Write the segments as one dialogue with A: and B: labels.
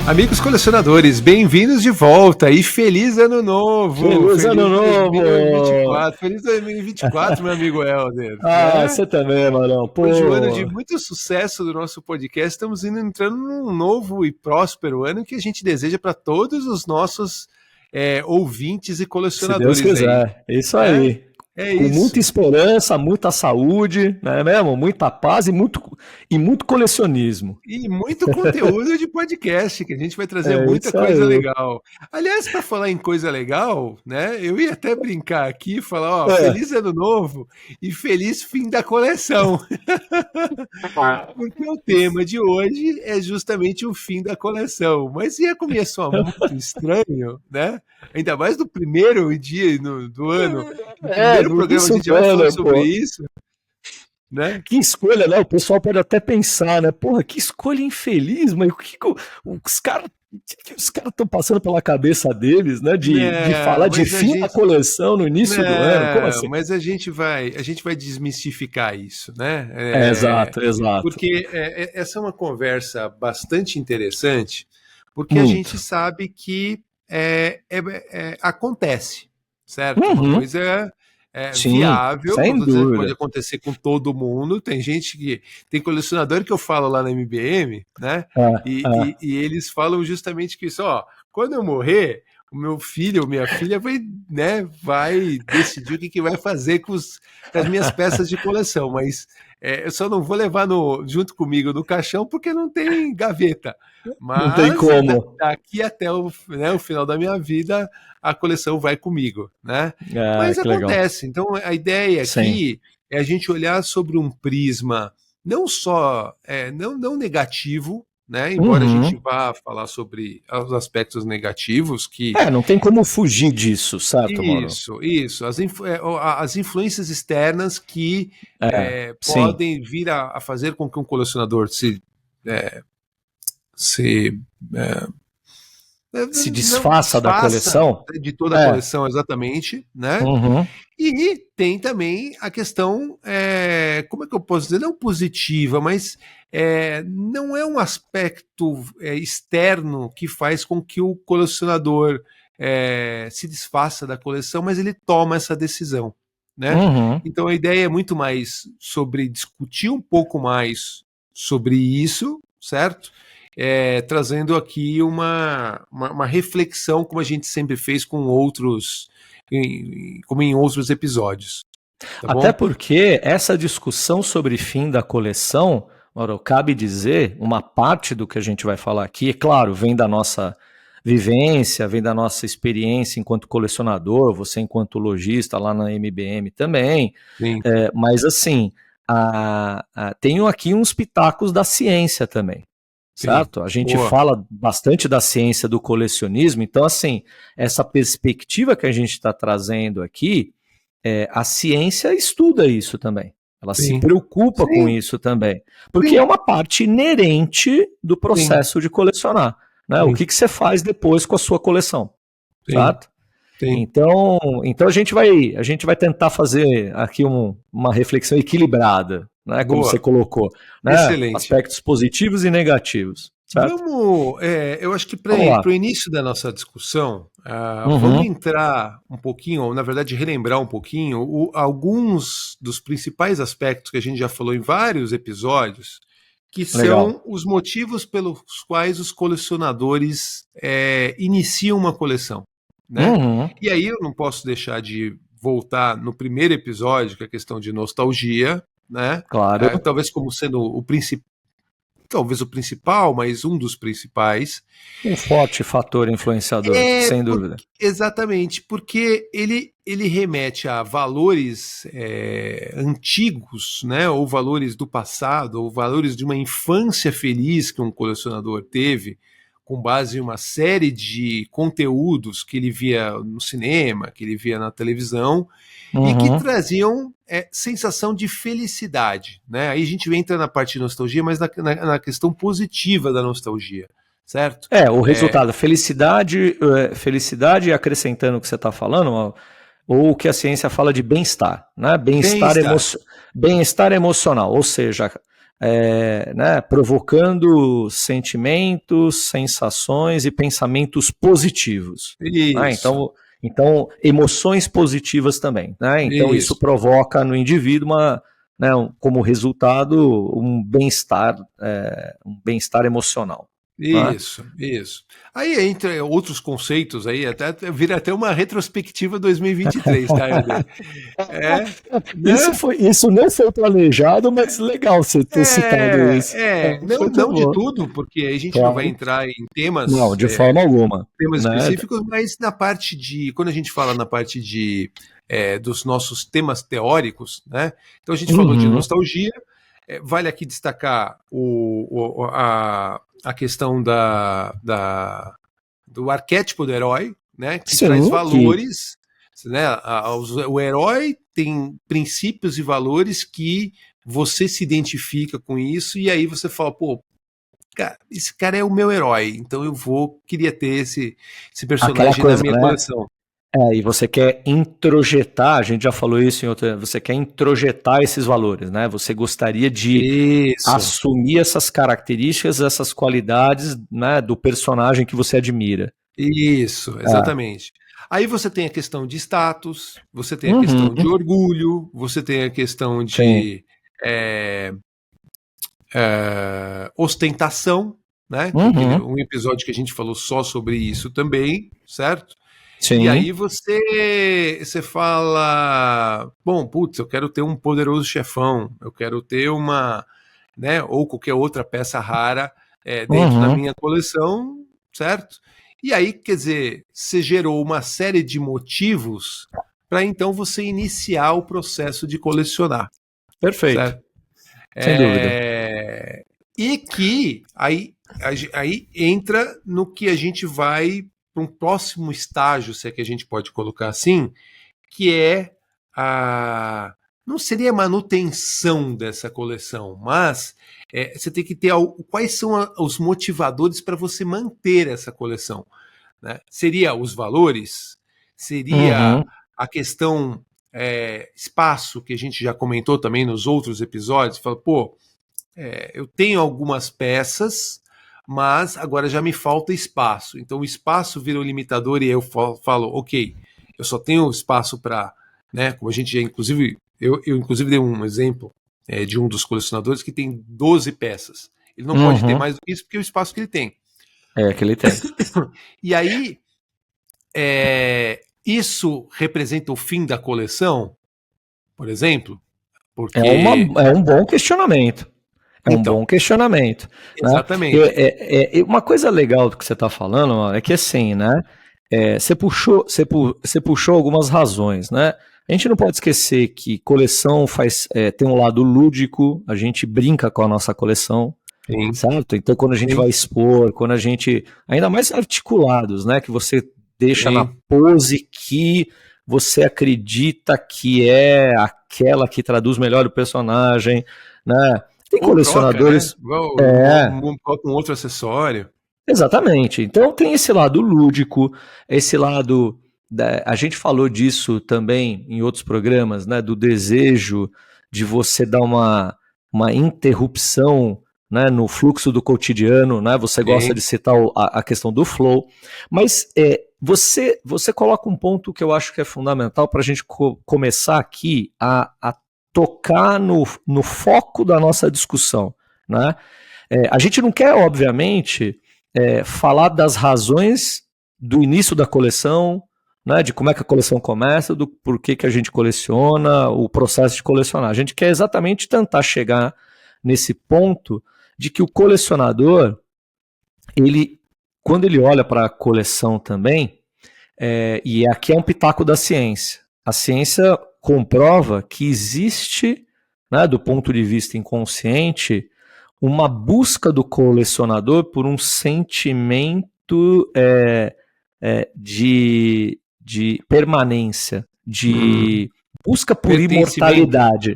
A: Amigos colecionadores, bem-vindos de volta e feliz ano novo!
B: Feliz ano novo!
A: 2024. Feliz 2024, meu amigo Helder.
B: Ah, você também, Marão. Pô.
A: Hoje é um ano de muito sucesso do nosso podcast. Estamos entrando num novo e próspero ano que a gente deseja para todos os nossos ouvintes e colecionadores.
B: Se Deus quiser,
A: aí.
B: Isso aí.
A: É
B: Com
A: isso.
B: muita esperança, muita saúde, não é mesmo? Muita paz e muito colecionismo.
A: E muito conteúdo de podcast, que a gente vai trazer muita
B: isso
A: coisa
B: aí.
A: legal. Aliás, para falar em coisa legal, né? Eu ia até brincar aqui, falar, feliz ano novo e feliz fim da coleção. Porque o tema de hoje é justamente o fim da coleção. Mas ia começar muito estranho, né? Ainda mais no primeiro dia do ano. No primeiro programa a gente já vai falar sobre isso. Né?
B: Que escolha, né? O pessoal pode até pensar, né? Porra, que escolha infeliz, mas o que os caras estão passando pela cabeça deles, né? De falar de fim da coleção no início do ano. Como assim?
A: Mas a gente vai desmistificar isso, né?
B: Exato.
A: Porque essa é uma conversa bastante interessante, porque a gente sabe que acontece, certo? Uma coisa viável, pode acontecer com todo mundo. Tem gente que tem colecionador que eu falo lá na MBM, né? E eles falam justamente que isso, quando eu morrer, o meu filho ou minha filha vai decidir o que vai fazer com as minhas peças de coleção, mas eu só não vou levar junto comigo no caixão porque não tem gaveta. Mas
B: não tem como.
A: Daqui até o final da minha vida, a coleção vai comigo, né? Mas acontece. Legal. Então, a ideia aqui é a gente olhar sobre um prisma não só não negativo, né? Embora a gente vá falar sobre os aspectos negativos que...
B: não tem como fugir disso, certo, Mauro?
A: Isso. As influências externas que podem vir a fazer com que um colecionador se
B: desfaça da coleção?
A: De toda a coleção, exatamente, né? E tem também a questão, como é que eu posso dizer? Não positiva, mas não é um aspecto externo que faz com que o colecionador se desfaça da coleção, mas ele toma essa decisão, né? Então a ideia é muito mais sobre discutir um pouco mais sobre isso, certo? Trazendo aqui uma reflexão, como a gente sempre fez com como em outros episódios. Tá
B: Até
A: bom?
B: porque essa discussão sobre fim da coleção, Mauro, cabe dizer, uma parte do que a gente vai falar aqui, é claro, vem da nossa vivência, vem da nossa experiência enquanto colecionador, você enquanto lojista lá na MBM também, mas assim, tenho aqui uns pitacos da ciência também. Certo? A gente fala bastante da ciência do colecionismo, então assim, essa perspectiva que a gente está trazendo aqui, a ciência estuda isso também, ela se preocupa com isso também, porque é uma parte inerente do processo de colecionar, né? O que você faz depois com a sua coleção, certo? Então a gente vai tentar fazer aqui uma reflexão equilibrada, né, como você colocou, né,
A: excelente.
B: Aspectos positivos e negativos. Certo?
A: Eu acho que para o início da nossa discussão, vamos entrar um pouquinho, ou na verdade relembrar um pouquinho, alguns dos principais aspectos que a gente já falou em vários episódios, que são os motivos pelos quais os colecionadores iniciam uma coleção. Né? E aí eu não posso deixar de voltar no primeiro episódio, que é a questão de nostalgia, né?
B: Claro.
A: Talvez como sendo talvez o principal, mas um dos principais.
B: Um forte fator influenciador, sem dúvida.
A: Exatamente, porque ele remete a valores antigos, né? Ou valores do passado, ou valores de uma infância feliz que um colecionador teve, com base em uma série de conteúdos que ele via no cinema, que ele via na televisão, e que traziam sensação de felicidade, né? Aí a gente entra na parte de nostalgia, mas na questão positiva da nostalgia, certo?
B: O resultado, felicidade, acrescentando o que você está falando, ou o que a ciência fala de bem-estar, né? Bem-estar emocional, ou seja, né, provocando sentimentos, sensações e pensamentos positivos. Né? Então, emoções positivas também. Né? Então, isso provoca no indivíduo como resultado um bem-estar emocional.
A: Isso. Aí entra outros conceitos aí, vira até uma retrospectiva 2023, tá, Helder?
B: Isso não foi planejado, mas legal você ter citado isso.
A: Não de tudo, porque a gente não vai entrar em temas...
B: Não, de forma alguma.
A: Temas específicos, mas na parte de... Quando a gente fala na parte de... dos nossos temas teóricos, né? Então a gente falou de nostalgia, vale aqui destacar a questão do arquétipo do herói, né? Que traz valores, né? O herói tem princípios e valores que você se identifica com isso, e aí você fala, pô, cara, esse cara é o meu herói, então eu queria ter esse personagem na minha coleção.
B: E você quer introjetar, a gente já falou isso em outra, você quer introjetar esses valores, né? Você gostaria de assumir essas características, essas qualidades, né, do personagem que você admira.
A: Isso, exatamente. Aí você tem a questão de status, você tem a questão de orgulho, você tem a questão de ostentação, né? Um episódio que a gente falou só sobre isso também, certo? Sim. E aí você fala, bom, putz, eu quero ter um poderoso chefão, eu quero ter uma, né, ou qualquer outra peça rara dentro da minha coleção, certo? E aí, quer dizer, você gerou uma série de motivos para então você iniciar o processo de colecionar.
B: Perfeito.
A: Certo?
B: Sem dúvida.
A: E que aí entra no que a gente vai para um próximo estágio, se é que a gente pode colocar assim, que é não seria a manutenção dessa coleção, mas você tem que ter quais são os motivadores para você manter essa coleção. Né? Seria os valores? Seria a questão espaço, que a gente já comentou também nos outros episódios, fala, pô, eu tenho algumas peças, mas agora já me falta espaço. Então o espaço vira o limitador e eu falo, ok, eu só tenho espaço para, né, como a gente já, inclusive, eu inclusive dei um exemplo de um dos colecionadores que tem 12 peças. Ele não pode ter mais do que isso porque é o espaço que ele tem.
B: Que ele tem.
A: E aí, isso representa o fim da coleção, por exemplo? Porque...
B: É um bom questionamento. Um bom questionamento.
A: Exatamente.
B: Né? Uma coisa legal do que você está falando é que assim, né? Você puxou algumas razões, né? A gente não pode esquecer que coleção tem um lado lúdico, a gente brinca com a nossa coleção, certo? Então quando a gente vai expor, quando a gente, ainda mais articulados, né? Que você deixa na pose que você acredita que é aquela que traduz melhor o personagem, né? Tem colecionadores...
A: Troca, né? Com outro acessório.
B: Exatamente. Então tem esse lado lúdico, esse lado... A gente falou disso também em outros programas, né? Do desejo de você dar uma interrupção, né, no fluxo do cotidiano, né? Você gosta de citar a questão do flow. Mas você coloca um ponto que eu acho que é fundamental para a gente começar aqui a tocar no foco da nossa discussão, né? A gente não quer, obviamente, falar das razões do início da coleção, né, de como é que a coleção começa, do porquê que a gente coleciona, o processo de colecionar. A gente quer exatamente tentar chegar nesse ponto de que o colecionador, quando ele olha para a coleção também, e aqui é um pitaco da ciência, a ciência comprova que existe, né, do ponto de vista inconsciente, uma busca do colecionador por um sentimento de permanência, de busca por imortalidade.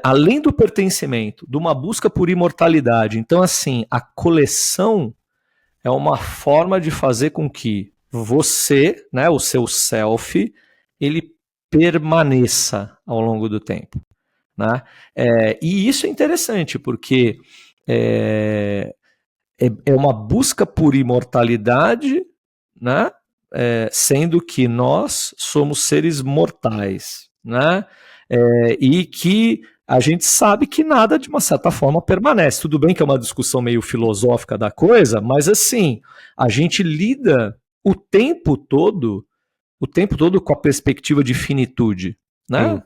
B: Além do pertencimento, de uma busca por imortalidade. Então, assim, a coleção é uma forma de fazer com que você, né, o seu self, ele permaneça ao longo do tempo. né? E isso é interessante, porque é uma busca por imortalidade, né? Sendo que nós somos seres mortais, né? E que a gente sabe que nada, de uma certa forma, permanece. Tudo bem que é uma discussão meio filosófica da coisa, mas assim, a gente lida o tempo todo com a perspectiva de finitude, né?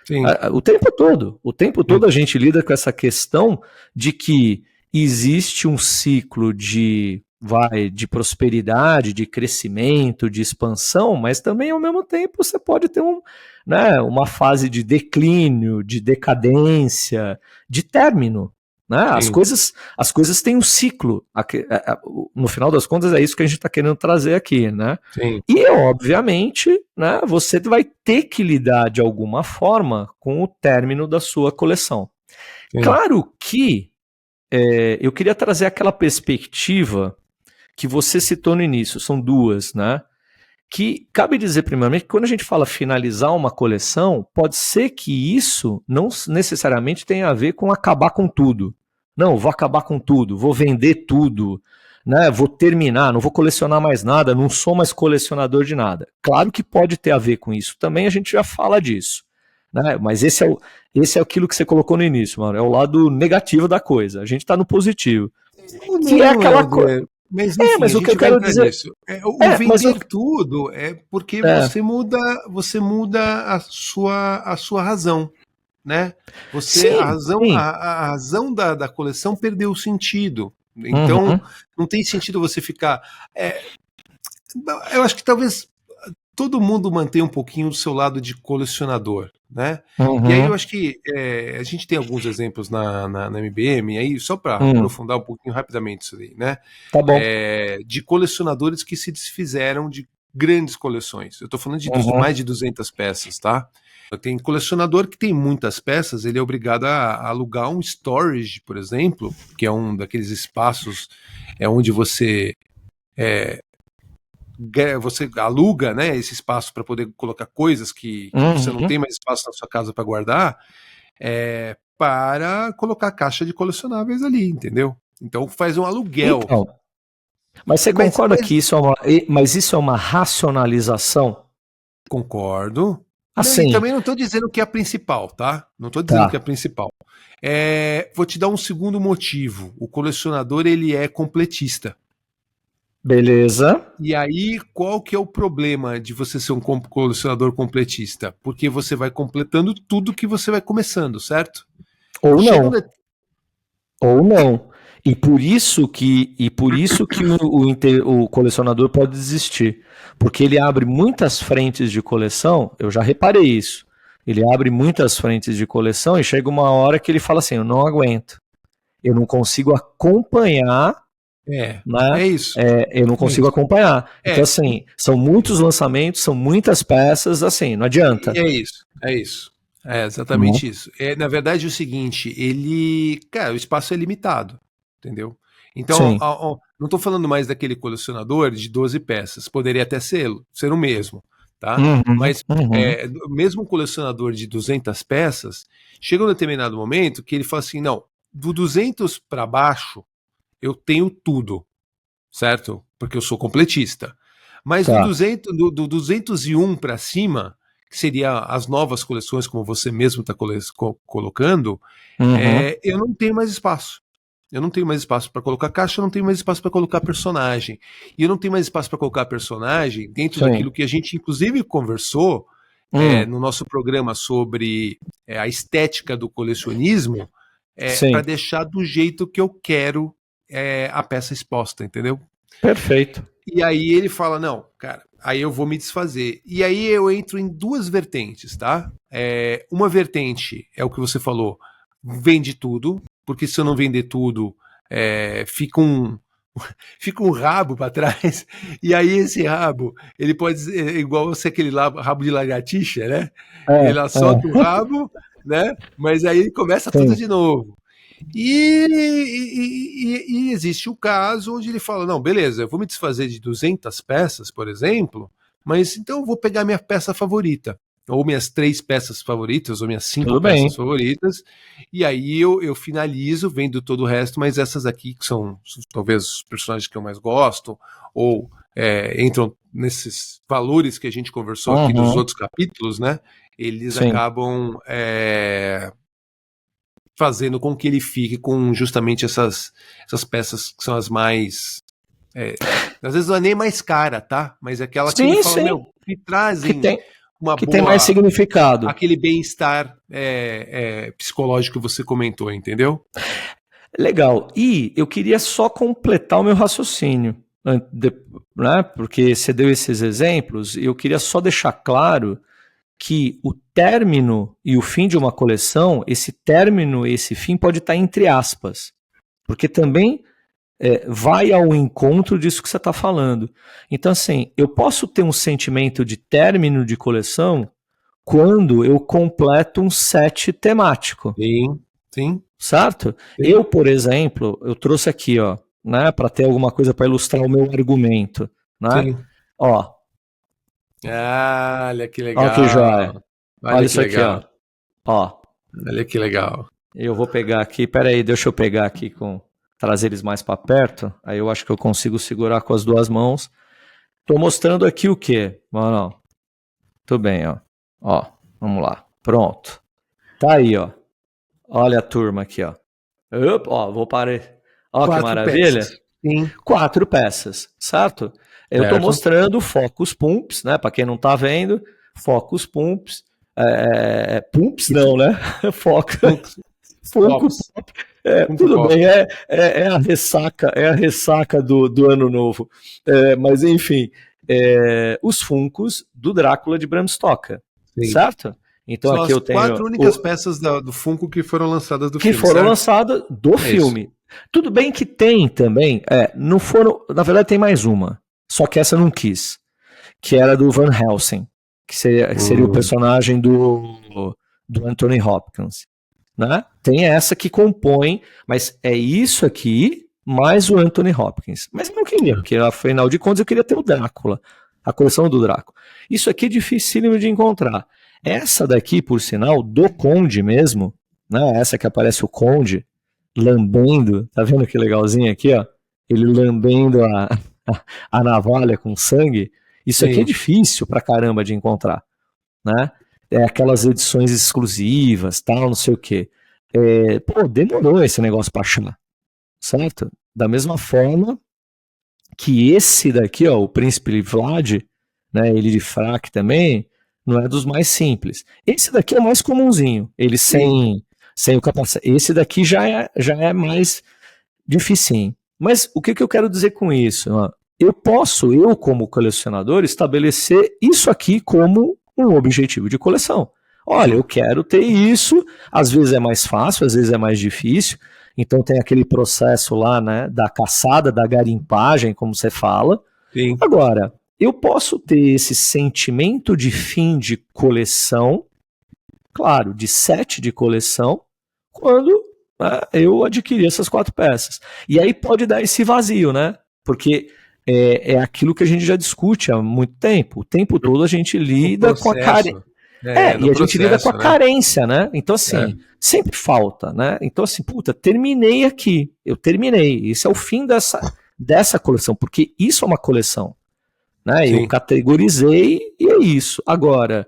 A: Sim.
B: O tempo todo a gente lida com essa questão de que existe um ciclo de prosperidade, de crescimento, de expansão, mas também ao mesmo tempo você pode ter uma fase de declínio, de decadência, de término. Né? As coisas têm um ciclo. No final das contas, é isso que a gente está querendo trazer aqui. Né?
A: Sim.
B: E, obviamente, né, você vai ter que lidar de alguma forma com o término da sua coleção. Sim. Claro que eu queria trazer aquela perspectiva que você citou no início, são duas, né? Que cabe dizer, primeiramente, que quando a gente fala finalizar uma coleção, pode ser que isso não necessariamente tenha a ver com acabar com tudo. Não, vou acabar com tudo, vou vender tudo, né? Vou terminar, não vou colecionar mais nada, não sou mais colecionador de nada. Claro que pode ter a ver com isso também, a gente já fala disso. Né? Mas esse é aquilo que você colocou no início, mano. É o lado negativo da coisa. A gente está no positivo. Que é aquela coisa.
A: Mas, enfim,
B: mas o que eu quero dizer
A: o vender tudo é porque você muda a sua razão, né? A razão da coleção perdeu o sentido. Então, não tem sentido você ficar. Eu acho que talvez todo mundo mantém um pouquinho do seu lado de colecionador, né? E aí eu acho que a gente tem alguns exemplos na MBM, aí só para aprofundar um pouquinho rapidamente isso aí, né?
B: Tá bom.
A: De colecionadores que se desfizeram de grandes coleções. Eu tô falando de mais de 200 peças, tá? Tem colecionador que tem muitas peças, ele é obrigado a alugar um storage, por exemplo, que é um daqueles espaços onde você aluga, né, esse espaço para poder colocar coisas que você não tem mais espaço na sua casa para guardar, para colocar caixa de colecionáveis ali, entendeu? Então faz um aluguel.
B: Então, mas você concorda que isso é uma racionalização?
A: Concordo.
B: Assim,
A: e também não estou dizendo que é a principal, tá? Não estou dizendo que é a principal. Vou te dar um segundo motivo. O colecionador, ele é completista.
B: Beleza.
A: E aí, qual que é o problema de você ser um colecionador completista? Porque você vai completando tudo que você vai começando, certo?
B: Ou não. Ou não. E por isso que o colecionador pode desistir. Porque ele abre muitas frentes de coleção, eu já reparei isso. Ele abre muitas frentes de coleção e chega uma hora que ele fala assim, eu não aguento. Eu não consigo acompanhar.
A: Né?
B: É
A: isso.
B: Eu não consigo acompanhar. Então, assim, são muitos lançamentos, são muitas peças, assim, não adianta.
A: É isso. É exatamente isso. Na verdade, é o seguinte, o espaço é limitado, entendeu? Então, não estou falando mais daquele colecionador de 12 peças, poderia até ser o mesmo, tá? Mas mesmo um colecionador de 200 peças, chega um determinado momento que ele fala assim, não, do 200 para baixo, eu tenho tudo, certo? Porque eu sou completista. Mas do 201 para cima, que seria as novas coleções, como você mesmo está colocando, eu não tenho mais espaço. Eu não tenho mais espaço para colocar caixa, eu não tenho mais espaço para colocar personagem. E eu não tenho mais espaço para colocar personagem dentro daquilo que a gente, inclusive, conversou no nosso programa sobre a estética do colecionismo, para deixar do jeito que eu quero a peça exposta, entendeu?
B: Perfeito.
A: E aí ele fala, não, cara, aí eu vou me desfazer. E aí eu entro em duas vertentes, tá? Uma vertente é o que você falou, vende tudo, porque se eu não vender tudo, fica um rabo para trás, e aí esse rabo, ele pode ser igual você aquele rabo de lagartixa, né? Ela solta o rabo, né? Mas aí começa tudo de novo. E existe o caso onde ele fala, não, beleza, eu vou me desfazer de 200 peças, por exemplo, mas então eu vou pegar minha peça favorita. ou minhas 3 peças favoritas, ou minhas 5 peças favoritas, e aí eu finalizo vendo todo o resto, mas essas aqui que são talvez os personagens que eu mais gosto, ou entram nesses valores que a gente conversou aqui dos outros capítulos, né? Eles acabam fazendo com que ele fique com justamente essas peças que são as mais... às vezes não é nem mais cara, tá? Mas é aquela que ele fala, meu, que trazem uma
B: que
A: boa...
B: tem mais significado.
A: Aquele bem-estar psicológico que você comentou, entendeu?
B: Legal. E eu queria só completar o meu raciocínio, né? Porque você deu esses exemplos, e eu queria só deixar claro que o término e o fim de uma coleção, esse término e esse fim pode estar entre aspas, porque também vai ao encontro disso que você está falando. Então, assim, eu posso ter um sentimento de término de coleção quando eu completo um set temático.
A: Sim.
B: Certo? Sim. Eu, por exemplo, eu trouxe aqui, ó, né, para ter alguma coisa para ilustrar o meu argumento, né? Sim. Ó.
A: Olha que legal.
B: Olha que joia. Olha isso aqui, ó.
A: Olha que legal.
B: Eu vou pegar aqui, peraí, deixa eu pegar aqui trazer eles mais para perto, aí eu acho que eu consigo segurar com as 2 mãos. Tô mostrando aqui o quê? Não. Tudo bem, ó. Ó, vamos lá. Pronto. Tá aí, ó. Olha a turma aqui, ó. Ó, vou parar. Ó, que maravilha.
A: Sim.
B: 4 peças, certo? Eu tô mostrando Focus Pumps, né? Para quem não tá vendo, Focus Pumps. Pumps não, né? Focus. Tudo bem, é a ressaca do ano novo. Mas enfim, os Funkos do Drácula de Bram Stoker, certo? Então
A: são
B: aqui eu tenho
A: 4 únicas peças do Funko que foram lançadas do filme.
B: Que foram lançadas do filme. Isso. Tudo bem que tem também, não foram, na verdade tem mais uma, só que essa eu não quis, que era do Van Helsing, que seria o personagem do Anthony Hopkins, né? Tem essa que compõe, mas é isso aqui mais o Anthony Hopkins. Mas eu não queria, porque afinal de contas eu queria ter o Drácula, a coleção do Drácula. Isso aqui é dificílimo de encontrar. Essa daqui, por sinal, do Conde mesmo, né? Essa que aparece o Conde lambendo, tá vendo que legalzinho aqui, ó? Ele lambendo a navalha com sangue. Isso aqui é difícil pra caramba de encontrar, né? Aquelas edições exclusivas, tal, não sei o quê. Demorou esse negócio pra achar, certo? Da mesma forma que esse daqui, ó, o Príncipe Vlad, né? Ele de fraque também, não é dos mais simples. Esse daqui é mais comumzinho, ele sem o capacete. Esse daqui já é mais dificinho. Mas o que eu quero dizer com isso? Eu como colecionador, estabelecer isso aqui como um objetivo de coleção. Olha, eu quero ter isso, às vezes é mais fácil, às vezes é mais difícil, então tem aquele processo lá, né, da caçada, da garimpagem, como você fala.
A: Sim.
B: Agora, eu posso ter esse sentimento de fim de coleção, claro, de set de coleção, quando eu adquiri essas 4 peças. E aí pode dar esse vazio, né? Porque é aquilo que a gente já discute há muito tempo. O tempo todo a gente lida com a carência. E a gente lida com a carência, né? Então, assim, sempre falta, né? Então, assim, terminei aqui. Eu terminei. Esse é o fim dessa coleção, porque isso é uma coleção. Né? Eu categorizei e é isso. Agora,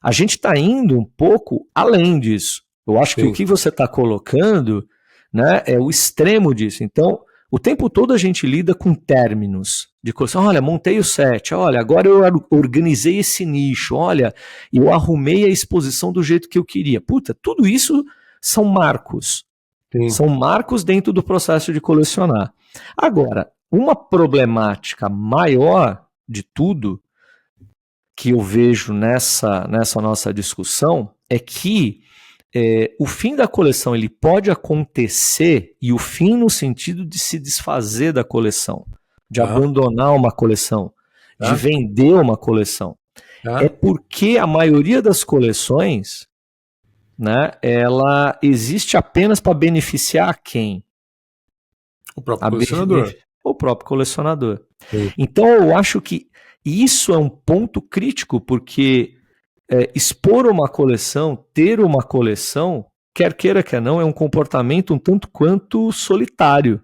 B: a gente está indo um pouco além disso. Eu acho que o que você está colocando, né, é o extremo disso. Então, o tempo todo a gente lida com términos de coleção. Olha, montei o set. Olha, agora eu organizei esse nicho. Olha, eu arrumei a exposição do jeito que eu queria. Tudo isso são marcos. São marcos dentro do processo de colecionar. Agora, uma problemática maior de tudo que eu vejo nessa nossa discussão é que o fim da coleção ele pode acontecer, e o fim no sentido de se desfazer da coleção, de abandonar uma coleção, de vender uma coleção. É porque a maioria das coleções, né, ela existe apenas para beneficiar a quem?
A: O próprio colecionador.
B: O próprio colecionador. Então eu acho que E isso é um ponto crítico, porque expor uma coleção, ter uma coleção, quer queira, quer não, é um comportamento um tanto quanto solitário.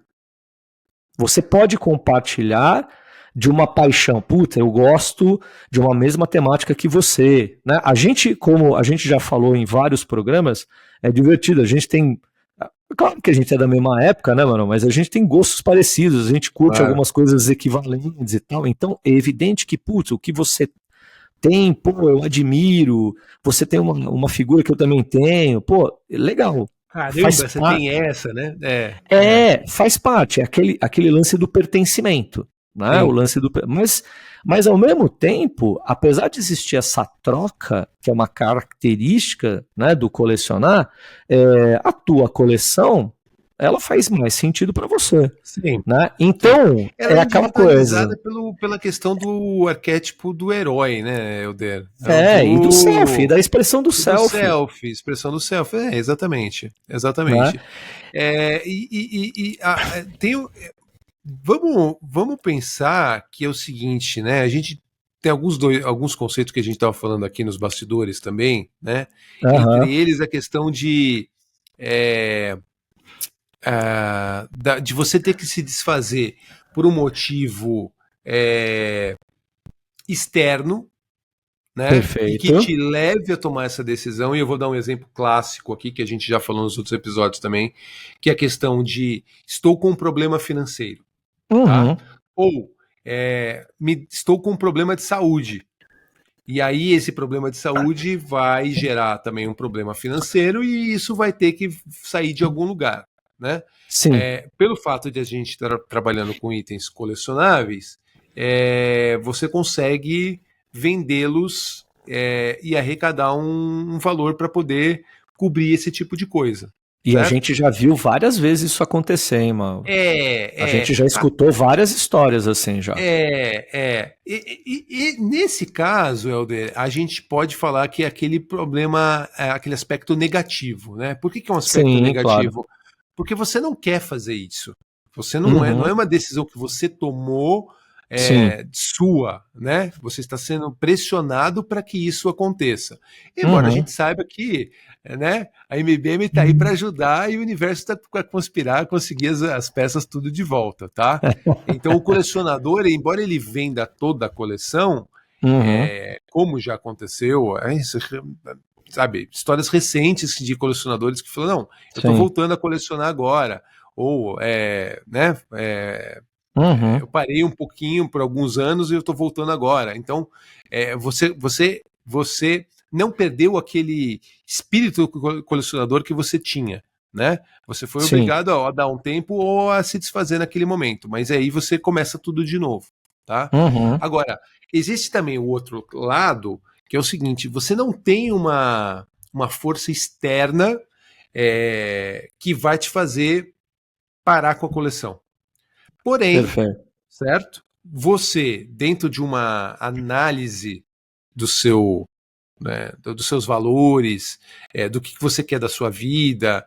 B: Você pode compartilhar de uma paixão. Puta, eu gosto de uma mesma temática que você. Né? A gente, como a gente já falou em vários programas, é divertido. A gente tem. Claro que a gente é da mesma época, né, mano? Mas a gente tem gostos parecidos, a gente curte algumas coisas equivalentes e tal. Então é evidente que, putz, o que você tem, pô, eu admiro. Você tem uma figura que eu também tenho. Pô, legal.
A: Caramba, você tem essa, né?
B: Faz parte, é aquele lance do pertencimento, né? O lance do, mas ao mesmo tempo, apesar de existir essa troca, que é uma característica, né, do colecionar, a tua coleção, ela faz mais sentido para você.
A: Sim.
B: Né? Então,
A: ela
B: é aquela coisa.
A: Pela questão do arquétipo do herói, né, Helder?
B: E do selfie, da expressão do selfie.
A: Expressão do selfie, exatamente. Vamos pensar que é o seguinte, né? A gente tem alguns conceitos que a gente estava falando aqui nos bastidores também, né? Entre eles a questão de você ter que se desfazer por um motivo externo, né?
B: Perfeito.
A: E que te leve a tomar essa decisão. E eu vou dar um exemplo clássico aqui, que a gente já falou nos outros episódios também, que é a questão de estou com um problema financeiro. Tá? Ou estou com um problema de saúde. E aí esse problema de saúde vai gerar também um problema financeiro e isso vai ter que sair de algum lugar. Né?
B: Sim.
A: Pelo fato de a gente estar trabalhando com itens colecionáveis, você consegue vendê-los e arrecadar um valor para poder cobrir esse tipo de coisa.
B: E certo? A gente já viu várias vezes isso acontecer, hein, mano? A gente já escutou várias histórias assim já.
A: E nesse caso, Helder, a gente pode falar que é aquele problema, aquele aspecto negativo, né? Por que é um aspecto negativo? Claro. Porque você não quer fazer isso. Você não é uma decisão que você tomou sua, né? Você está sendo pressionado para que isso aconteça. Embora a gente saiba que, né, a MBM está aí para ajudar e o universo está para conspirar, conseguir as peças tudo de volta, tá? Então o colecionador, embora ele venda toda a coleção, como já aconteceu, sabe, histórias recentes de colecionadores que falam, não, eu estou voltando a colecionar agora, ou eu parei um pouquinho por alguns anos e eu estou voltando agora. Então, você não perdeu aquele espírito colecionador que você tinha, né? Você foi obrigado a dar um tempo ou a se desfazer naquele momento, mas aí você começa tudo de novo, tá? Agora, existe também o outro lado, que é o seguinte, você não tem uma força externa que vai te fazer parar com a coleção. Porém, certo? Você, dentro de uma análise dos seus valores, do que você quer da sua vida,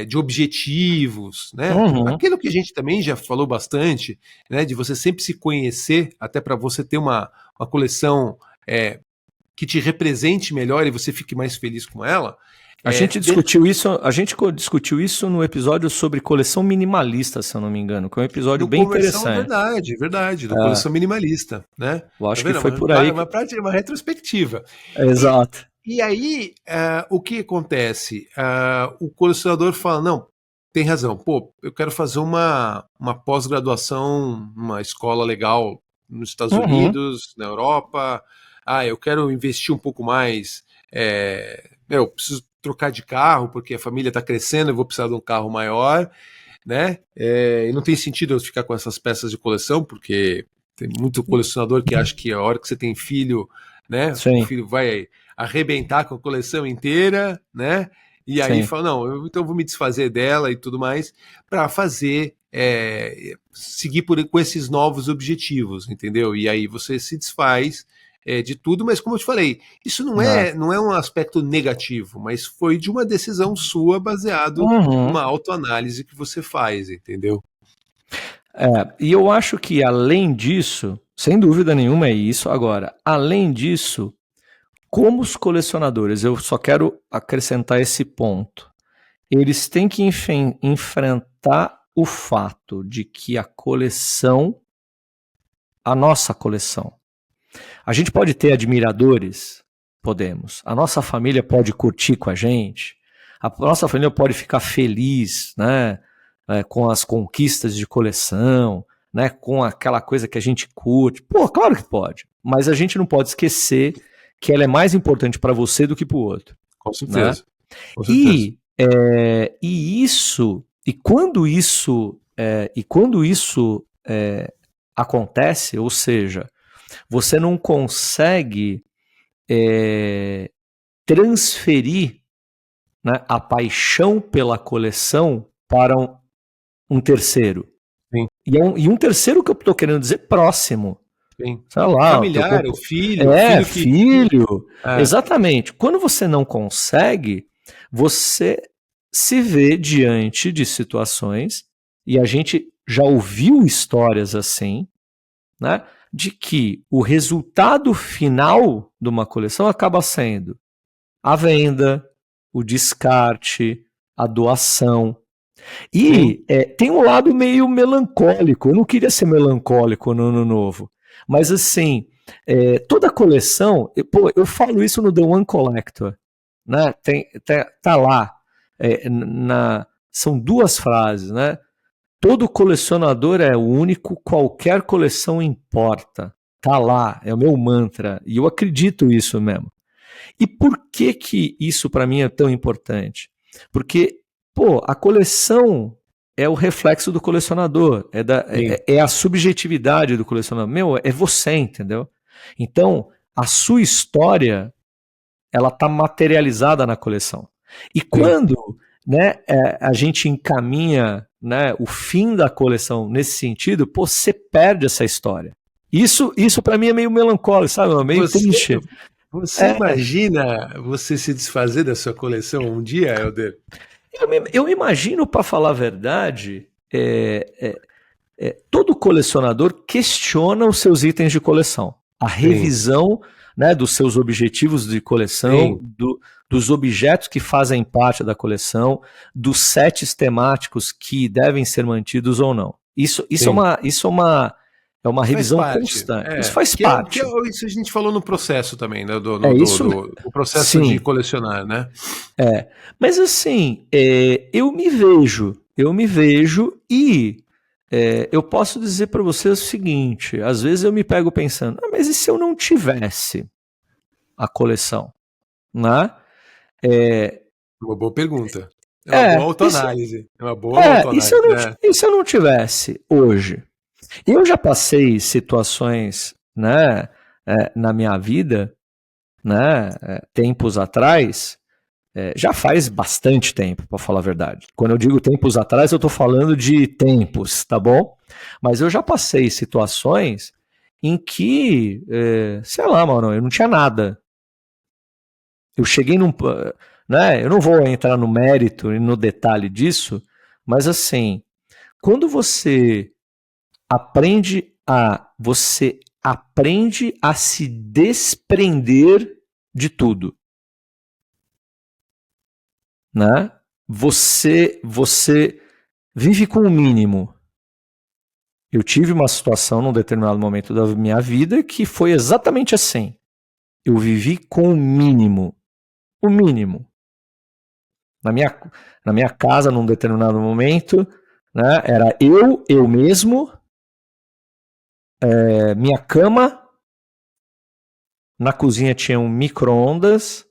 A: de objetivos, né? Aquilo que a gente também já falou bastante, né? De você sempre se conhecer, até para você ter uma coleção que te represente melhor e você fique mais feliz com ela.
B: A gente discutiu isso no episódio sobre coleção minimalista, se eu não me engano, que é um episódio bem interessante.
A: Verdade, do coleção minimalista, né?
B: Eu acho que foi por aí.
A: Uma retrospectiva.
B: Exato.
A: E aí, o que acontece? O colecionador fala, não, tem razão, pô, eu quero fazer uma pós-graduação numa escola legal nos Estados Unidos, na Europa, eu quero investir um pouco mais, eu preciso trocar de carro, porque a família está crescendo, eu vou precisar de um carro maior, né? E não tem sentido eu ficar com essas peças de coleção, porque tem muito colecionador que acha que a hora que você tem filho, né? O filho vai arrebentar com a coleção inteira, né? E aí fala, não, então eu vou me desfazer dela e tudo mais, para fazer, seguir com esses novos objetivos, entendeu? E aí você se desfaz de tudo, mas como eu te falei, isso não é um aspecto negativo, mas foi de uma decisão sua baseado numa autoanálise que você faz, entendeu?
B: E eu acho que além disso, Sem dúvida nenhuma é isso. Agora, além disso, como os colecionadores, eu só quero acrescentar esse ponto, eles têm que enfrentar o fato de que a nossa coleção, a gente pode ter admiradores, podemos, a nossa família pode curtir com a gente, a nossa família pode ficar feliz, né, com as conquistas de coleção, né, com aquela coisa que a gente curte. Pô, claro que pode, mas a gente não pode esquecer que ela é mais importante para você do que para o outro.
A: Com certeza.
B: Né? Com certeza. E quando isso acontece, ou seja, você não consegue transferir, né, a paixão pela coleção para um terceiro.
A: Sim.
B: E um terceiro que eu estou querendo dizer próximo.
A: Sim.
B: Sei lá,
A: familiar, o filho.
B: Filho. Exatamente. Quando você não consegue, você se vê diante de situações, e a gente já ouviu histórias assim, né, de que o resultado final de uma coleção acaba sendo a venda, o descarte, a doação. E tem um lado meio melancólico. Eu não queria ser melancólico no Ano Novo, mas assim, toda coleção, eu falo isso no The One Collector, né? Tá lá, são 2 frases, né? Todo colecionador é único, qualquer coleção importa. Tá lá, é o meu mantra, e eu acredito isso mesmo. E por que isso para mim é tão importante? Porque, a coleção é o reflexo do colecionador, é a subjetividade do colecionador. É você, entendeu? Então, a sua história, ela tá materializada na coleção. E quando, né, a gente encaminha, né, o fim da coleção nesse sentido, você perde essa história. Isso para mim é meio melancólico, sabe? É meio triste.
A: Você imagina você se desfazer da sua coleção um dia, Helder?
B: Eu imagino, para falar a verdade, todo colecionador questiona os seus itens de coleção. A revisão, né, dos seus objetivos de coleção, dos objetos que fazem parte da coleção, dos sets temáticos que devem ser mantidos ou não. Isso é uma revisão constante. Isso faz parte.
A: Isso a gente falou no processo também, né? O processo de colecionar, né?
B: Mas assim, eu me vejo e eu posso dizer para você o seguinte: às vezes eu me pego pensando, mas e se eu não tivesse a coleção? Né?
A: Uma boa pergunta. É uma boa autoanálise.
B: E se eu não tivesse hoje? Eu já passei situações, né, na minha vida, né, tempos atrás, já faz bastante tempo, para falar a verdade. Quando eu digo tempos atrás, eu estou falando de tempos, tá bom? Mas eu já passei situações em que, sei lá, mano, eu não tinha nada. Eu cheguei né, eu não vou entrar no mérito e no detalhe disso, mas assim, quando você aprende a se desprender de tudo, né? Você vive com o mínimo. Eu tive uma situação num determinado momento da minha vida que foi exatamente assim. Eu vivi com o mínimo. O mínimo. Na minha casa, num determinado momento, né, era eu mesmo, minha cama, na cozinha tinha um micro-ondas,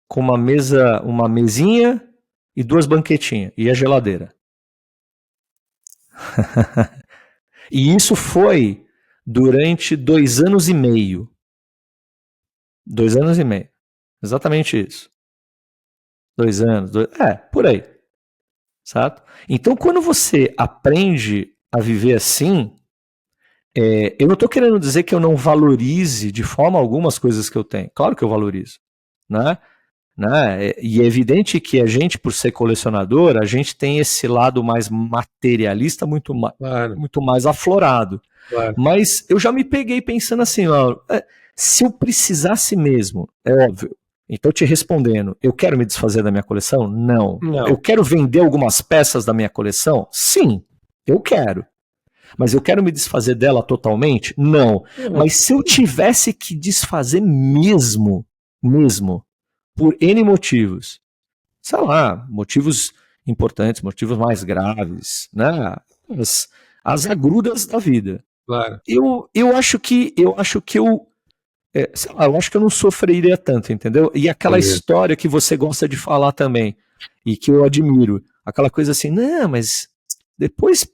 B: com uma mesinha e 2 banquetinhas, e a geladeira. E isso foi durante 2 anos e meio. 2 anos e meio. Exatamente isso. 2 anos, por aí. Certo? Então, quando você aprende a viver assim, eu não estou querendo dizer que eu não valorize de forma alguma as coisas que eu tenho. Claro que eu valorizo. Né? E é evidente que a gente, por ser colecionador, a gente tem esse lado mais materialista muito mais aflorado.
A: Claro.
B: Mas eu já me peguei pensando assim, ó, se eu precisasse mesmo, é óbvio. Então, te respondendo, eu quero me desfazer da minha coleção? Não. Eu quero vender algumas peças da minha coleção? Sim, eu quero. Mas eu quero me desfazer dela totalmente? Não. Mas se eu tivesse que desfazer mesmo, por N motivos, sei lá, motivos importantes, motivos mais graves, né? As agruras da vida.
A: Claro.
B: Eu acho que eu sei lá, eu acho que eu não sofreria tanto, entendeu? E aquela história que você gosta de falar também, e que eu admiro, aquela coisa assim, não, mas depois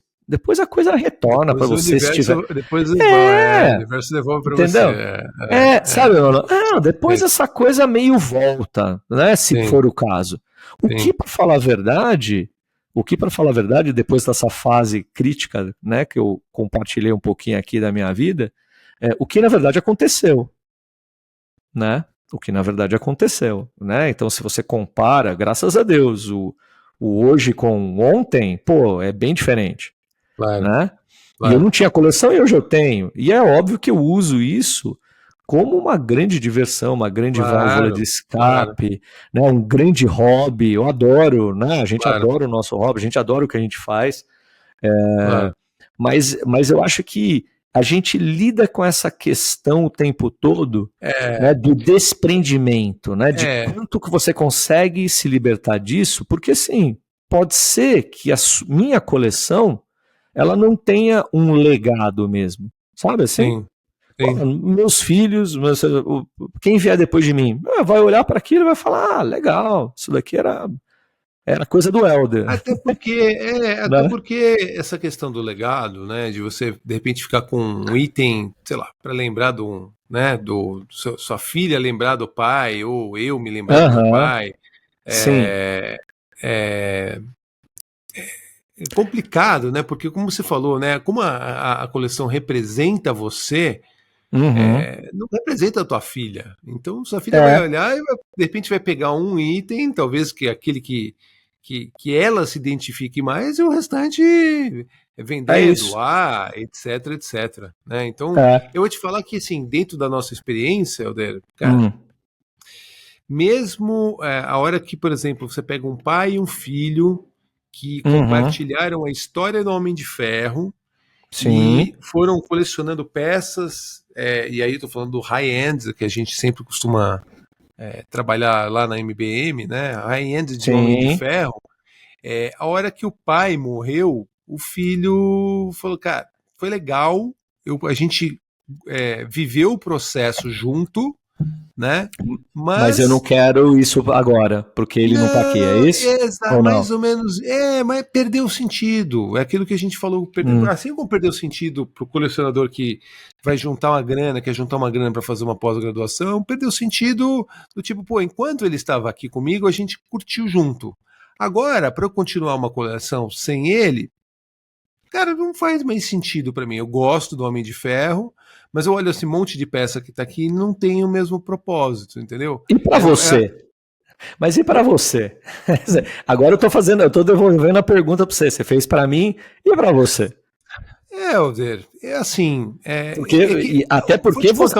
B: a coisa retorna para você se tiver.
A: Depois o universo devolve para você.
B: Sabe, mano? Depois essa coisa meio volta, né? Se for o caso. O que, para falar a verdade, depois dessa fase crítica, né, que eu compartilhei um pouquinho aqui da minha vida, o que na verdade aconteceu, né? O que na verdade aconteceu, né? Então, se você compara, graças a Deus, o hoje com ontem, pô, é bem diferente, né? E eu não tinha coleção e hoje eu tenho. E é óbvio que eu uso isso como uma grande diversão, uma grande válvula de escape, né? Um grande hobby. Eu adoro, né? A gente adora o nosso hobby, a gente adora o que a gente faz. Mas eu acho que a gente lida com essa questão o tempo todo, né, do desprendimento, né, de quanto que você consegue se libertar disso, porque assim, pode ser que a minha coleção ela não tenha um legado mesmo, sabe assim? Pô, meus filhos, quem vier depois de mim, vai olhar para aquilo e vai falar, legal, isso daqui era coisa do Helder.
A: Até porque essa questão do legado, né, de você de repente ficar com um item, sei lá, para lembrar sua filha lembrar do pai, ou eu me lembrar do meu pai, é complicado, né? Porque como você falou, né, como a coleção representa você, não representa a tua filha. Então sua filha vai olhar e de repente vai pegar um item, talvez que aquele que ela se identifique mais, e o restante vender, doar, etc. Né? Então, eu vou te falar que, assim, dentro da nossa experiência, Helder, cara, mesmo a hora que, por exemplo, você pega um pai e um filho que compartilharam a história do Homem de Ferro e foram colecionando peças, e aí estou falando do high-end, que a gente sempre costuma trabalhar lá na MBM, né? High-end de Homem de Ferro. A hora que o pai morreu, o filho falou, cara, foi legal, a gente viveu o processo junto, né?
B: Mas eu não quero isso agora, porque ele não tá aqui, é isso? Ou não?
A: Mais ou menos. Mas perdeu o sentido. É aquilo que a gente falou. Assim como perdeu o sentido pro colecionador que vai juntar uma grana, quer juntar uma grana para fazer uma pós-graduação, perdeu o sentido do tipo, pô, enquanto ele estava aqui comigo, a gente curtiu junto. Agora, para eu continuar uma coleção sem ele, cara, não faz mais sentido para mim. Eu gosto do Homem de Ferro, mas eu olho esse monte de peça que tá aqui e não tem o mesmo propósito, entendeu?
B: E para você? Mas e para você? Agora eu tô devolvendo a pergunta para você. Você fez para mim e para você?
A: Helder, assim.
B: Até porque você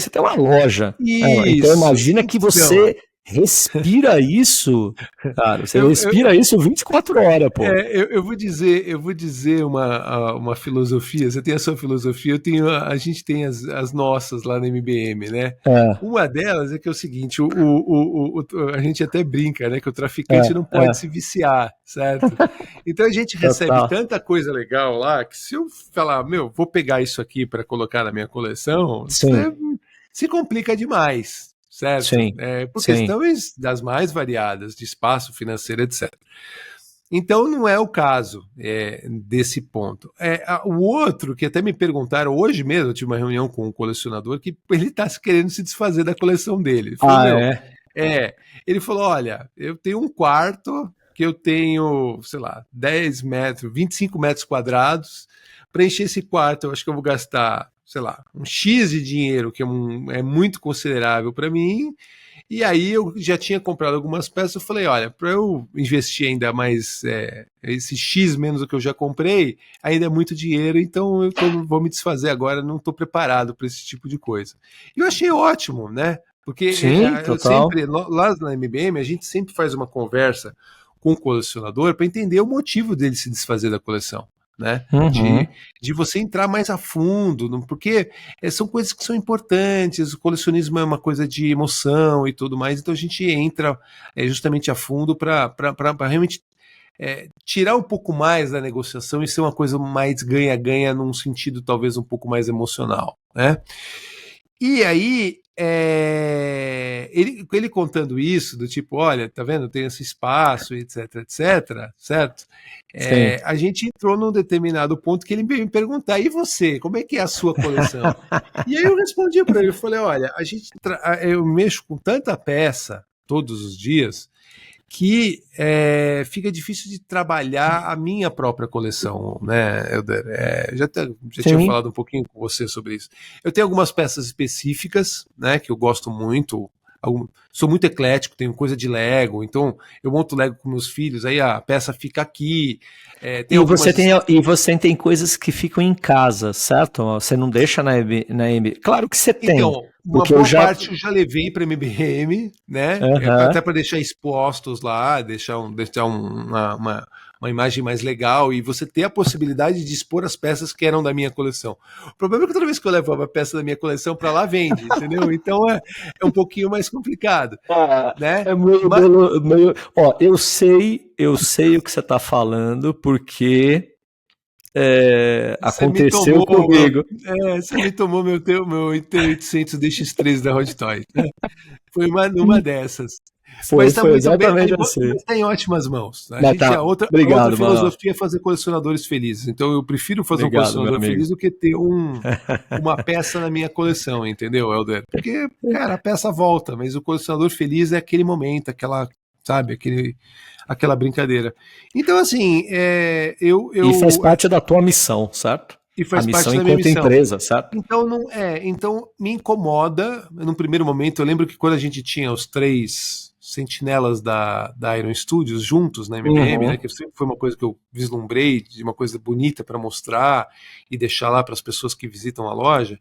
B: tem uma loja. Então imagina que você respira isso, cara. Você respira isso 24 horas, pô.
A: Eu vou dizer uma filosofia. Você tem a sua filosofia, a gente tem as nossas lá na MBM, né? Uma delas é que é o seguinte: a gente até brinca, né? Que o traficante não pode se viciar, certo? Então a gente recebe tanta coisa legal lá que se eu falar, vou pegar isso aqui para colocar na minha coleção, se complica demais. Certo? Por questões das mais variadas, de espaço financeiro, etc. Então, não é o caso desse ponto. O outro, que até me perguntaram, hoje mesmo, eu tive uma reunião com um colecionador que ele está querendo se desfazer da coleção dele. Ele falou, ele falou, olha, eu tenho um quarto que eu tenho, sei lá, 10 metros, 25 metros quadrados. Para encher esse quarto, eu acho que eu vou gastar, sei lá, um X de dinheiro, que é muito considerável para mim, E aí eu já tinha comprado algumas peças, eu falei, olha, para eu investir ainda mais esse X menos do que eu já comprei, ainda é muito dinheiro, então vou me desfazer agora, não estou preparado para esse tipo de coisa. E eu achei ótimo, né? Porque
B: Sim,
A: eu
B: total.
A: sempre, lá na MBM, a gente sempre faz uma conversa com o colecionador para entender o motivo dele se desfazer da coleção. Né?
B: Uhum.
A: De você entrar mais a fundo, porque são coisas que são importantes, o colecionismo é uma coisa de emoção e tudo mais, então a gente entra justamente a fundo para realmente tirar um pouco mais da negociação e ser uma coisa mais ganha-ganha num sentido talvez um pouco mais emocional, né? E aí, ele contando isso, do tipo, olha, tá vendo, tem esse espaço, etc, etc, certo? A gente entrou num determinado ponto que ele veio me perguntar, e você, como é que é a sua coleção? E aí eu respondi para ele, eu falei, olha, eu mexo com tanta peça todos os dias, que fica difícil de trabalhar a minha própria coleção, né, Helder? Já tinha falado um pouquinho com você sobre isso. Eu tenho algumas peças específicas, né, que eu gosto muito. Sou muito eclético, tenho coisa de Lego, então eu monto Lego com meus filhos, aí a peça fica aqui.
B: E você tem coisas que ficam em casa, certo? Você não deixa na MBM. Claro que você tem.
A: Então, uma boa parte eu já levei para MBM, né? Até para deixar expostos lá, deixar uma imagem mais legal e você ter a possibilidade de expor as peças que eram da minha coleção. O problema é que toda vez que eu levo uma peça da minha coleção para lá, vende, entendeu? Então é um pouquinho mais complicado. Né?
B: É meio... Ó, eu sei o que você está falando, porque aconteceu comigo.
A: Você me tomou meu 800 DX3 da Hot Toys. Né? Foi numa dessas.
B: Mas tá muito exatamente bem, assim.
A: Mas tá em ótimas mãos. A outra filosofia é fazer colecionadores felizes. Então eu prefiro fazer um colecionador feliz do que ter uma peça na minha coleção, entendeu, Helder? Porque, cara, a peça volta, mas o colecionador feliz é aquele momento, aquela brincadeira. Então, assim,
B: E faz parte da tua missão, certo?
A: E faz
B: a
A: parte
B: missão
A: da minha
B: enquanto empresa, certo?
A: Então me incomoda. Num primeiro momento, eu lembro que quando a gente tinha os 3 sentinelas da Iron Studios juntos na MBM, né, que sempre foi uma coisa que eu vislumbrei, de uma coisa bonita para mostrar e deixar lá para as pessoas que visitam a loja.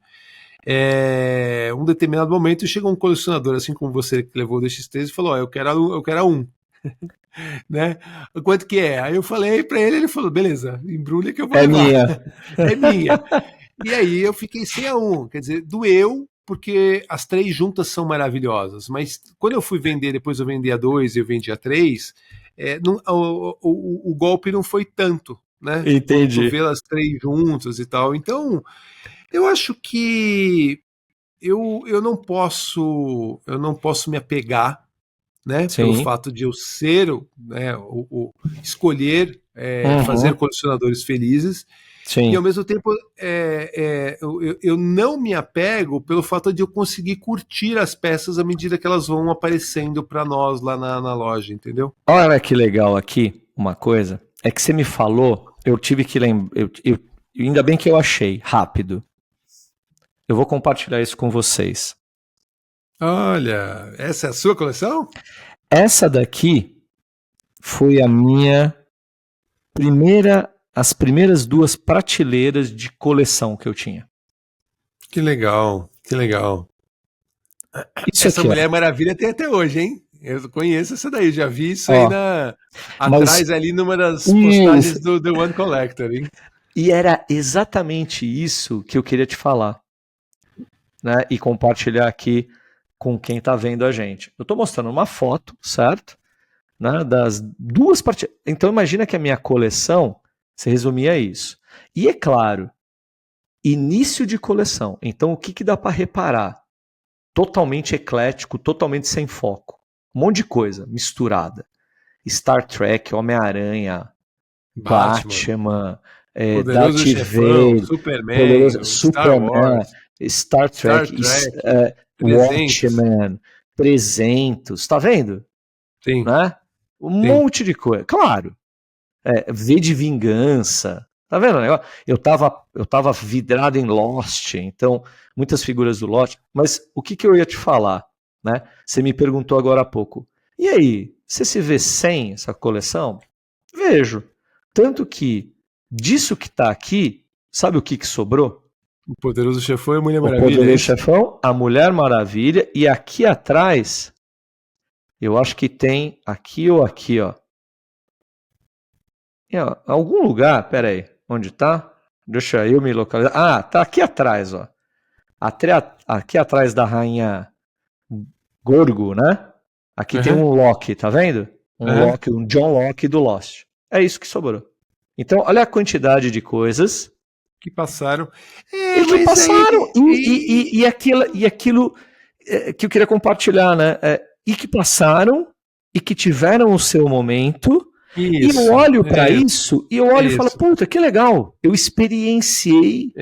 A: Um determinado momento chegou um colecionador, assim como você que levou o DX3 e falou: eu quero um. Né? Quanto que é? Aí eu falei pra ele falou, beleza, embrulha que eu vou levar.
B: Minha.
A: É minha. E aí eu fiquei sem a um, quer dizer, doeu, porque as 3 juntas são maravilhosas, mas quando eu fui vender, depois eu vendi a 2 e eu vendi a 3, o golpe não foi tanto, né?
B: Entendi.
A: Ver as 3 juntas e tal. Então, eu acho que eu não posso me apegar, né, pelo fato de eu ser, né, escolher fazer colecionadores felizes.
B: Sim.
A: E ao mesmo tempo eu não me apego pelo fato de eu conseguir curtir as peças à medida que elas vão aparecendo para nós lá na loja, entendeu?
B: Olha que legal aqui, uma coisa, é que você me falou, eu tive que lembrar, ainda bem que eu achei, rápido. Eu vou compartilhar isso com vocês.
A: Olha, essa é a sua coleção?
B: Essa daqui foi a minha as primeiras 2 prateleiras de coleção que eu tinha.
A: Que legal, que legal. Essa Mulher Maravilha tem até hoje, hein? Eu conheço essa daí, já vi isso aí atrás ali numa das postagens do The One Collector, hein?
B: E era exatamente isso que eu queria te falar, né? E compartilhar aqui com quem tá vendo a gente. Eu tô mostrando uma foto, certo? Né, das 2 prateleiras. Então imagina que a minha coleção se resumia a isso. E é claro, início de coleção. Então o que dá para reparar? Totalmente eclético, totalmente sem foco. Um monte de coisa misturada. Star Trek, Homem-Aranha, Batman, Darth Vader, Superman, Star Trek, Watchmen, 300, tá vendo?
A: Sim.
B: Né? Monte de coisa. Claro, V de Vingança. Tá vendo o negócio? Eu tava vidrado em Lost, então muitas figuras do Lost. Mas o que eu ia te falar, né? Você me perguntou agora há pouco, e aí, você se vê sem essa coleção? Vejo. Tanto que, disso que está aqui, sabe o que sobrou?
A: O Poderoso Chefão e a Mulher Maravilha.
B: O Poderoso Chefão, a Mulher Maravilha, e aqui atrás, eu acho que tem aqui ou aqui, ó. Em algum lugar, peraí, onde tá? Deixa eu me localizar. Ah, tá aqui atrás, ó. Aqui atrás da Rainha Gorgo, né? Aqui tem um Loki, tá vendo? Loki, um John Locke do Lost. É isso que sobrou. Então, olha a quantidade de coisas
A: que passaram.
B: E aquilo que eu queria compartilhar, né? E que passaram e que tiveram o seu momento. Isso, e eu olho para isso e eu olho e falo, puta, que legal. Eu experienciei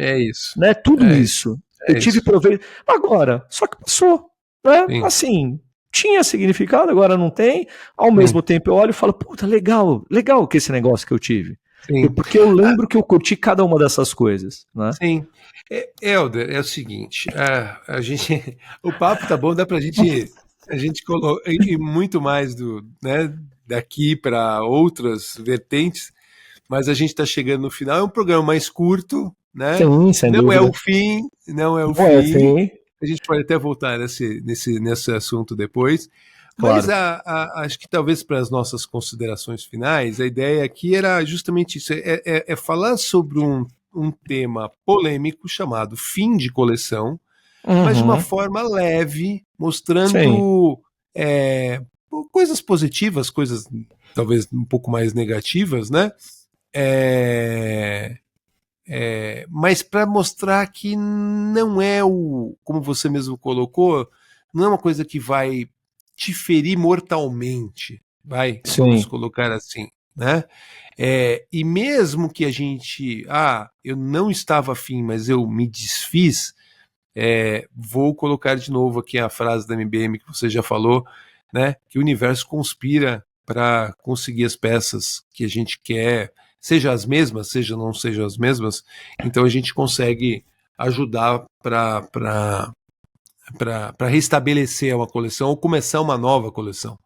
B: né, tudo isso. Eu tive proveito. Agora, só que passou. Né? Assim, tinha significado, agora não tem. Ao mesmo tempo eu olho e falo, puta, legal que esse negócio que eu tive. Porque eu lembro que eu curti cada uma dessas coisas. Né?
A: Sim. Helder, é o seguinte, a gente, o papo tá bom, dá pra a gente colocar muito mais né, daqui para outras vertentes, mas a gente está chegando no final. É um programa mais curto, né?
B: Sim, sem dúvida.
A: É o fim, não é o fim. A gente pode até voltar nesse assunto depois. Claro. Mas acho que talvez para as nossas considerações finais, a ideia aqui era justamente isso, é falar sobre um tema polêmico chamado fim de coleção, mas de uma forma leve, mostrando coisas positivas, coisas talvez um pouco mais negativas, né? Mas para mostrar que não é como você mesmo colocou, não é uma coisa que vai te ferir mortalmente, vamos colocar assim, né? E mesmo que a gente, eu não estava afim, mas eu me desfiz, vou colocar de novo aqui a frase da MBM que você já falou, né? Que o universo conspira para conseguir as peças que a gente quer, seja as mesmas, seja não sejam as mesmas, então a gente consegue ajudar para restabelecer uma coleção ou começar uma nova coleção.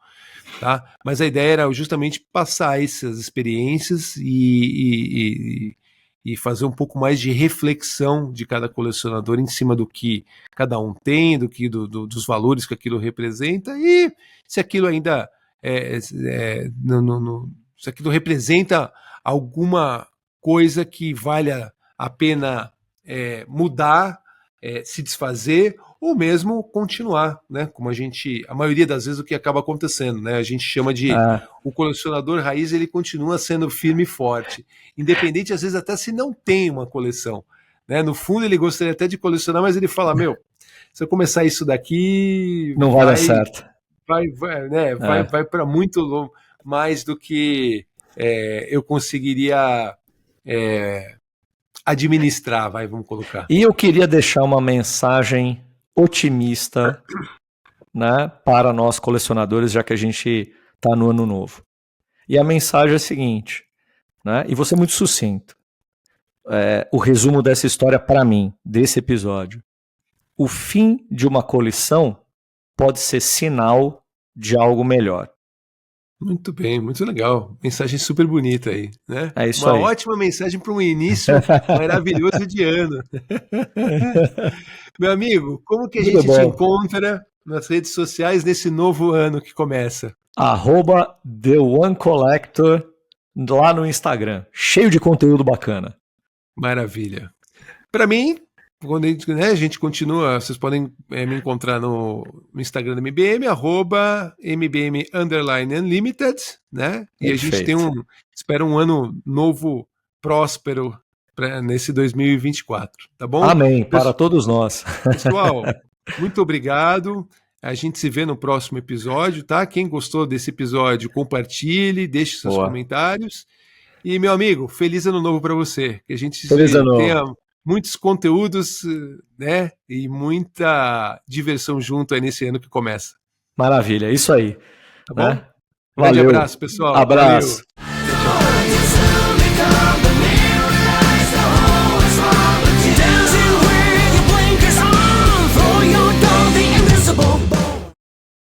A: Tá? Mas a ideia era justamente passar essas experiências e fazer um pouco mais de reflexão de cada colecionador em cima do que cada um tem, dos valores que aquilo representa e se aquilo ainda se aquilo representa alguma coisa que valha a pena mudar, se desfazer ou mesmo continuar, né? Como a maioria das vezes o que acaba acontecendo, né? A gente chama de o colecionador raiz, ele continua sendo firme e forte, independente às vezes até se não tem uma coleção, né? No fundo ele gostaria até de colecionar, mas ele fala, se eu começar isso daqui,
B: não vai dar certo.
A: Vai para muito longe, mais do que eu conseguiria administrar, vamos colocar.
B: E eu queria deixar uma mensagem otimista, né, para nós colecionadores, já que a gente está no ano novo. E a mensagem é a seguinte, né, e vou ser muito sucinto. O resumo dessa história para mim, desse episódio. O fim de uma coleção pode ser sinal de algo melhor.
A: Muito bem, muito legal. Mensagem super bonita aí, né?
B: É isso
A: Uma
B: aí.
A: ótima mensagem para um início maravilhoso de ano. Meu amigo, como que a gente te encontra nas redes sociais nesse novo ano que começa?
B: @TheOneCollector lá no Instagram. Cheio de conteúdo bacana.
A: Maravilha. Para mim, quando a gente continua, vocês podem me encontrar no Instagram da MBM, @MBM_Unlimited, né? E a gente tem espera um ano novo, próspero, nesse 2024, tá bom?
B: Amém, para todos nós.
A: Pessoal, muito obrigado. A gente se vê no próximo episódio, tá? Quem gostou desse episódio, compartilhe, deixe seus comentários. E, meu amigo, feliz ano novo para você. Que a gente tenha muitos conteúdos, né? E muita diversão junto aí nesse ano que começa.
B: Maravilha, isso aí.
A: Tá bom? Valeu. Grande abraço, pessoal.
B: Abraço.
A: Valeu. Tchau.